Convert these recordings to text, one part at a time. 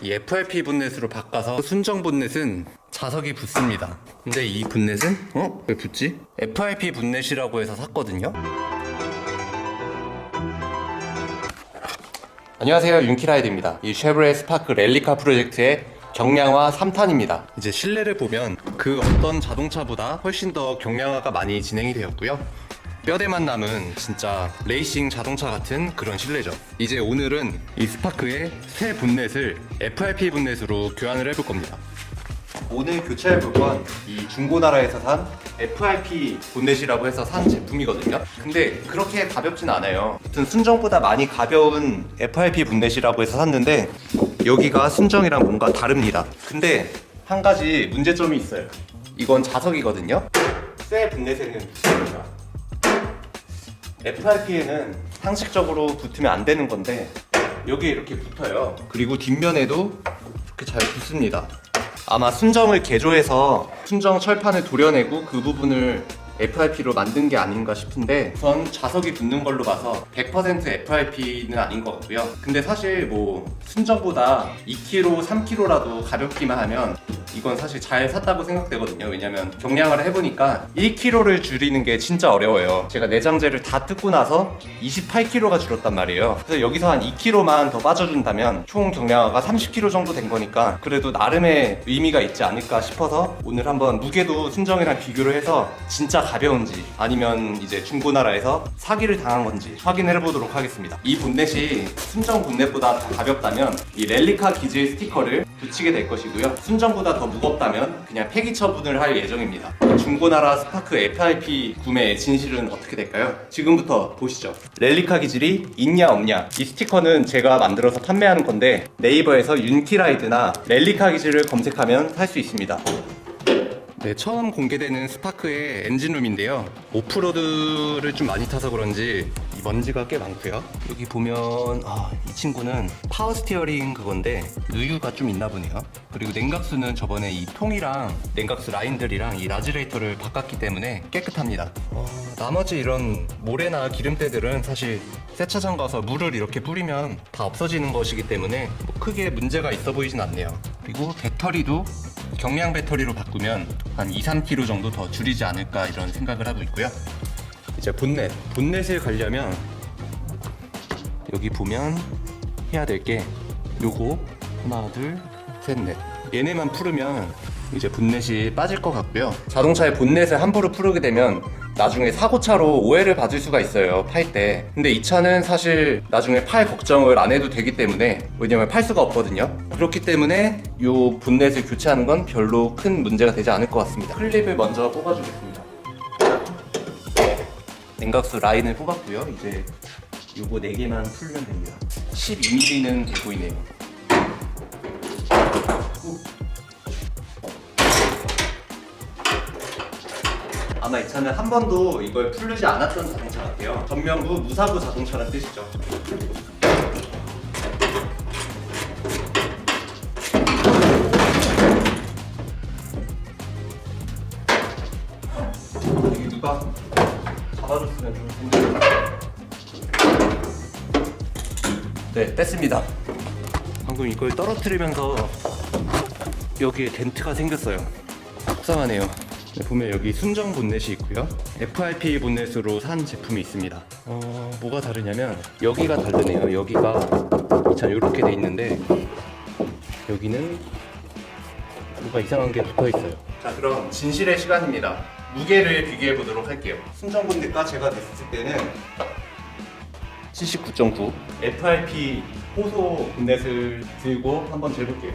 이 FRP 본넷으로 바꿔서 순정 본넷은 자석이 붙습니다. 근데 이 본넷은 왜 붙지? FRP 본넷이라고 해서 샀거든요. 안녕하세요, 윤키라이드입니다. 이 쉐보레 스파크 랠리카 프로젝트의 경량화 3탄입니다. 이제 실내를 보면 그 어떤 자동차보다 훨씬 더 경량화가 많이 진행이 되었고요. 뼈대만 남은 진짜 레이싱 자동차 같은 그런 실내죠. 이제 오늘은 이 스파크의 새 본넷을 FRP 본넷으로 교환을 해볼 겁니다. 오늘 교체해볼 건 이 중고나라에서 산 FRP 본넷이라고 해서 산 제품이거든요. 근데 그렇게 가볍진 않아요. 아무튼 순정보다 많이 가벼운 FRP 본넷이라고 해서 샀는데 여기가 순정이랑 뭔가 다릅니다. 근데 한 가지 문제점이 있어요. 이건 자석이거든요. 새 본넷에는 붙습니다. FRP에는 상식적으로 붙으면 안 되는 건데 여기에 이렇게 붙어요. 그리고 뒷면에도 이렇게 잘 붙습니다. 아마 순정을 개조해서 순정 철판을 도려내고 그 부분을 FRP로 만든 게 아닌가 싶은데 우선 자석이 붙는 걸로 봐서 100% FRP는 아닌 것 같고요. 근데 사실 뭐 순정보다 2kg, 3kg라도 가볍기만 하면 이건 사실 잘 샀다고 생각되거든요. 왜냐면 경량화를 해보니까 1kg를 줄이는 게 진짜 어려워요. 제가 내장재를 다 뜯고 나서 28kg가 줄었단 말이에요. 그래서 여기서 한 2kg만 더 빠져준다면 총 경량화가 30kg 정도 된 거니까 그래도 나름의 의미가 있지 않을까 싶어서 오늘 한번 무게도 순정이랑 비교를 해서 진짜 가벼운지 아니면 이제 중고나라에서 사기를 당한 건지 확인해 보도록 하겠습니다. 이 본넷이 순정 본넷보다 더 가볍다면 이 랠리카 기질 스티커를 붙이게 될 것이고요. 순정보다 더 무겁다면 그냥 폐기 처분을 할 예정입니다. 중고나라 스파크 FRP 구매의 진실은 어떻게 될까요? 지금부터 보시죠. 랠리카 기질이 있냐 없냐, 이 스티커는 제가 만들어서 판매하는 건데 네이버에서 윤키라이드나 랠리카 기질을 검색하면 살 수 있습니다. 네, 처음 공개되는 스파크의 엔진룸인데요. 오프로드를 좀 많이 타서 그런지 이 먼지가 꽤 많고요. 여기 보면 이 친구는 파워 스티어링 그건데 누유가 좀 있나 보네요. 그리고 냉각수는 저번에 이 통이랑 냉각수 라인들이랑 이 라지레이터를 바꿨기 때문에 깨끗합니다. 나머지 이런 모래나 기름때들은 사실 세차장 가서 물을 이렇게 뿌리면 다 없어지는 것이기 때문에 뭐 크게 문제가 있어 보이진 않네요. 그리고 배터리도 경량 배터리로 바꾸면 한 2-3kg 정도 더 줄이지 않을까 이런 생각을 하고 있고요. 이제 본넷을 가려면 여기 보면 해야 될 게 요거 하나 둘 셋 넷 얘네만 풀으면 이제 본넷이 빠질 것 같고요. 자동차의 본넷을 함부로 풀게 되면 나중에 사고차로 오해를 받을 수가 있어요, 팔 때. 근데 이 차는 사실 나중에 팔 걱정을 안 해도 되기 때문에, 왜냐면 팔 수가 없거든요. 그렇기 때문에 이 본넷을 교체하는 건 별로 큰 문제가 되지 않을 것 같습니다. 클립을 먼저 뽑아주겠습니다. 냉각수 라인을 뽑았고요. 이제 요거 4개만 풀면 됩니다. 12mm는 돼 보이네요. 아마 이 차는 한 번도 이걸 풀르지 않았던 자동차 같아요. 전면부 무사고 자동차란 뜻이죠. 여기 누가 잡아줬으면 좋을 텐데. 네, 뺐습니다. 방금 이걸 떨어뜨리면서 여기에 덴트가 생겼어요. 속상하네요. 네, 보면 여기 순정 본넷이 있고요. FRP 본넷으로 산 제품이 있습니다. 뭐가 다르냐면 여기가 다르네요. 여기가 이 차 이렇게 돼 있는데 여기는 뭐가 이상한 게 붙어 있어요. 자, 그럼 진실의 시간입니다. 무게를 비교해 보도록 할게요. 순정 본넷과 제가 냈을 때는 79.9. FRP 호소 본넷을 들고 한번 재볼게요.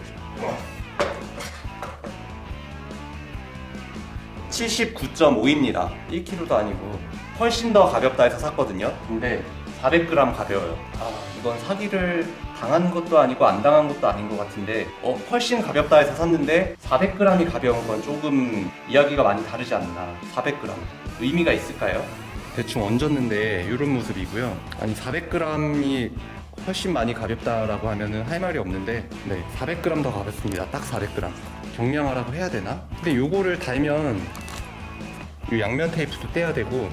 79.5입니다. 1kg도 아니고 훨씬 더 가볍다 해서 샀거든요. 근데 400g 가벼워요. 이건 사기를 당한 것도 아니고 안 당한 것도 아닌 것 같은데 훨씬 가볍다 해서 샀는데 400g이 가벼운 건 조금 이야기가 많이 다르지 않나. 400g 의미가 있을까요? 대충 얹었는데 이런 모습이고요. 아니 400g이 훨씬 많이 가볍다라고 하면은 할 말이 없는데, 네, 400g 더 가볍습니다. 딱 400g. 경량화라고 해야 되나? 근데 요거를 달면 이 양면 테이프도 떼야 되고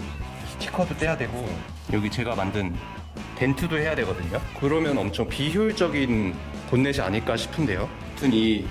스티커도 떼야 되고 여기 제가 만든 덴트도 해야 되거든요. 그러면 엄청 비효율적인 본넷이 아닐까 싶은데요. 아무튼 이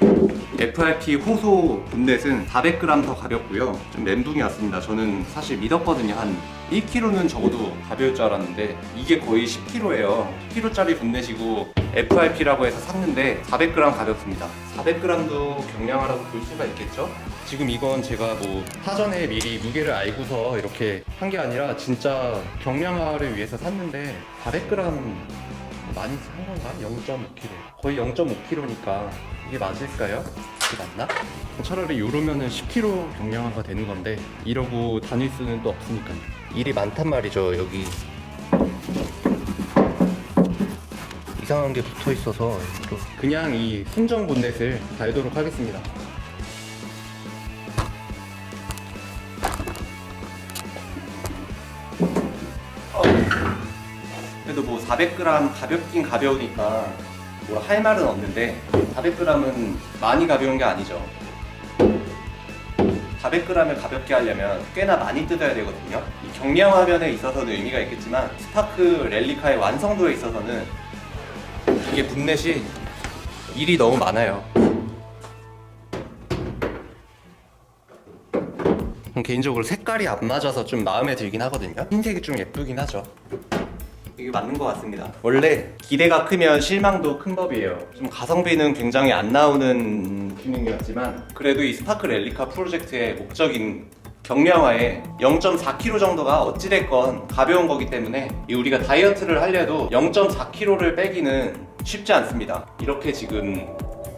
FRP 호소 본넷은 400g 더 가볍고요. 좀 멘붕이 왔습니다. 저는 사실 믿었거든요. 한 1kg는 적어도 가벼울 줄 알았는데 이게 거의 10kg예요. 10kg짜리 본넷이고 FRP라고 해서 샀는데 400g 가볍습니다. 400g도 경량화라고 볼 수가 있겠죠? 지금 이건 제가 뭐 사전에 미리 무게를 알고서 이렇게 한 게 아니라 진짜 경량화를 위해서 샀는데 400g 많이 산 건가? 0.5kg. 거의 0.5kg니까 이게 맞을까요? 이게 맞나? 차라리 이러면은 10kg 경량화가 되는 건데 이러고 다닐 수는 또 없으니까요. 일이 많단 말이죠. 여기 이상한 게 붙어 있어서 그냥 이 순정 본넷을 달도록 하겠습니다. 그래도 뭐 400g 가볍긴 가벼우니까 뭐라 할 말은 없는데 400g은 많이 가벼운 게 아니죠. 400g을 가볍게 하려면 꽤나 많이 뜯어야 되거든요. 이 경량화면에 있어서는 의미가 있겠지만 스파크 랠리카의 완성도에 있어서는 이게 본넷이 일이 너무 많아요. 개인적으로 색깔이 안 맞아서 좀 마음에 들긴 하거든요. 흰색이 좀 예쁘긴 하죠. 이게 맞는 것 같습니다. 원래 기대가 크면 실망도 큰 법이에요. 좀 가성비는 굉장히 안 나오는 기능이었지만 그래도 이 스파크 랠리카 프로젝트의 목적인 경량화에 0.4kg 정도가 어찌됐건 가벼운 거기 때문에 우리가 다이어트를 하려도 0.4kg를 빼기는 쉽지 않습니다. 이렇게 지금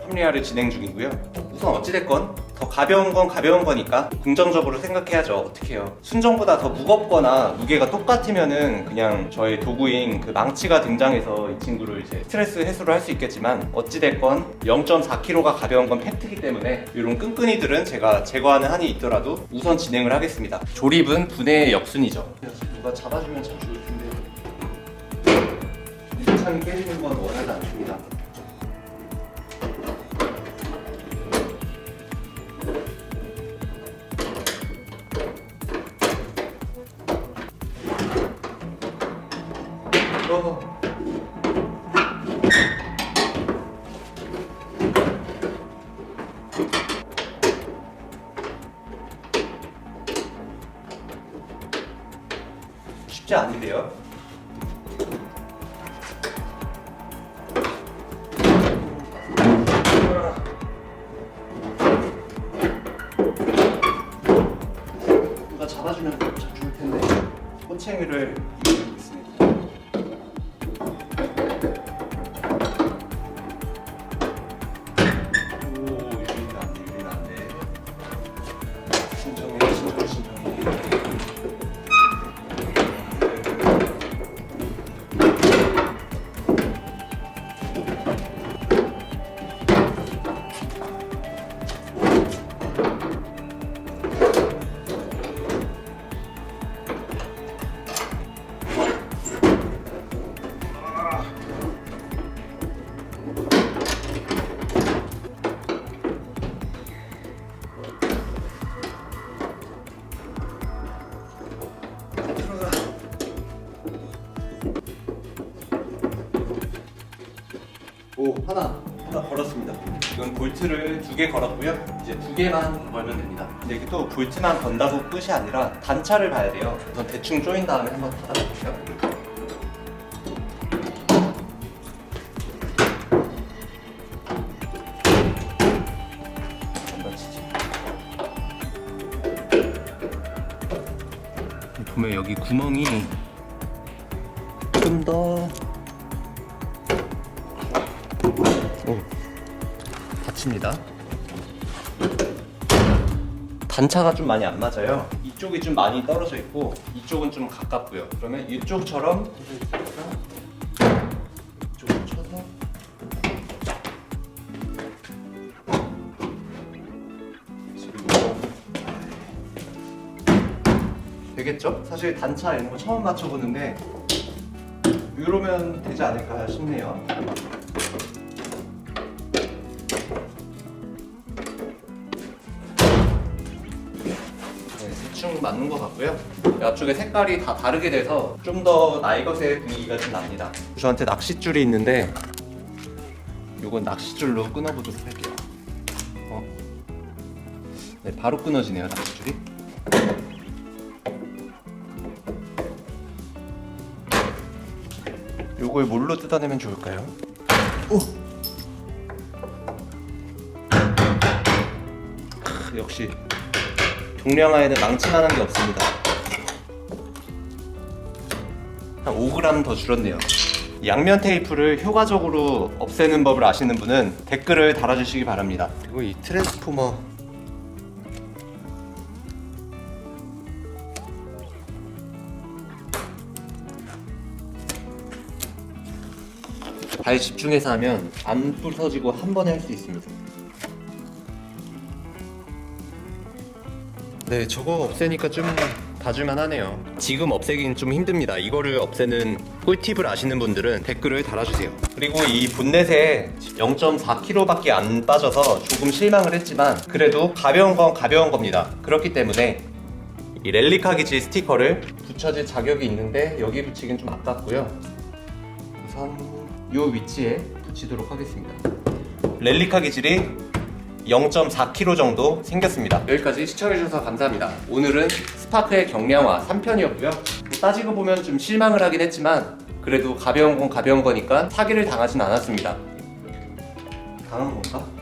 합리화를 진행 중이고요. 우선 어찌됐건 더 가벼운 건 가벼운 거니까 긍정적으로 생각해야죠. 어떻게 해요? 순정보다 더 무겁거나 무게가 똑같으면은 그냥 저의 도구인 그 망치가 등장해서 이 친구를 이제 스트레스 해소를 할 수 있겠지만 어찌됐건 0.4kg가 가벼운 건 팩트이기 때문에 이런 끈끈이들은 제가 제거하는 한이 있더라도 우선 진행을 하겠습니다. 조립은 분해의 역순이죠. 누가 잡아주면 참 좋을 텐데 유창이 깨지는 건 원하지 않습니다. 쉽지 않은데요? 누가 잡아주면 참 좋을 텐데 꼬챙이를 이용하고 있습니다. 오, 하나 걸었습니다. 이건 볼트를 2개 걸었고요. 이제 2개만 걸면 됩니다. 근데 이게 또 볼트만 건다고 끝이 아니라 단차를 봐야 돼요. 우선 대충 조인 다음에 한번 닫아볼게요. 보면 여기 구멍이 좀 더 닫힙니다. 단차가 좀 많이 안 맞아요. 이쪽이 좀 많이 떨어져 있고 이쪽은 좀 가깝고요. 그러면 이쪽처럼 이쪽으로 쳐서 되겠죠? 사실 단차 이런 거 처음 맞춰보는데 이러면 되지 않을까 싶네요. 대충 맞는 것 같고요. 앞쪽에 색깔이 다 다르게 돼서 좀 더 나이것의 분위기가 좀 납니다. 저한테 낚싯줄이 있는데 요건 낚싯줄로 끊어보도록 할게요. 네, 바로 끊어지네요, 낚싯줄이. 요걸 뭘로 뜯어내면 좋을까요? 오! 역시 동량화에는 망치만한 게 없습니다. 한 5g 더 줄었네요. 양면 테이프를 효과적으로 없애는 법을 아시는 분은 댓글을 달아주시기 바랍니다. 그리고 이 트랜스포머 잘 집중해서 하면 안 부서지고 한 번에 할 수 있습니다. 네, 저거 없애니까 좀 봐줄만 하네요. 지금 없애긴 좀 힘듭니다. 이거를 없애는 꿀팁을 아시는 분들은 댓글을 달아주세요. 그리고 이 본넷에 0.4kg밖에 안 빠져서 조금 실망을 했지만 그래도 가벼운 건 가벼운 겁니다. 그렇기 때문에 이 렐리카 기질 스티커를 붙여질 자격이 있는데 여기 붙이긴 좀 아깝고요. 우선 이 위치에 붙이도록 하겠습니다. 렐리카 기질이 0.4kg 정도 생겼습니다. 여기까지 시청해주셔서 감사합니다. 오늘은 스파크의 경량화 3편이었고요. 따지고 보면 좀 실망을 하긴 했지만 그래도 가벼운 건 가벼운 거니까 사기를 당하진 않았습니다. 당한 건가?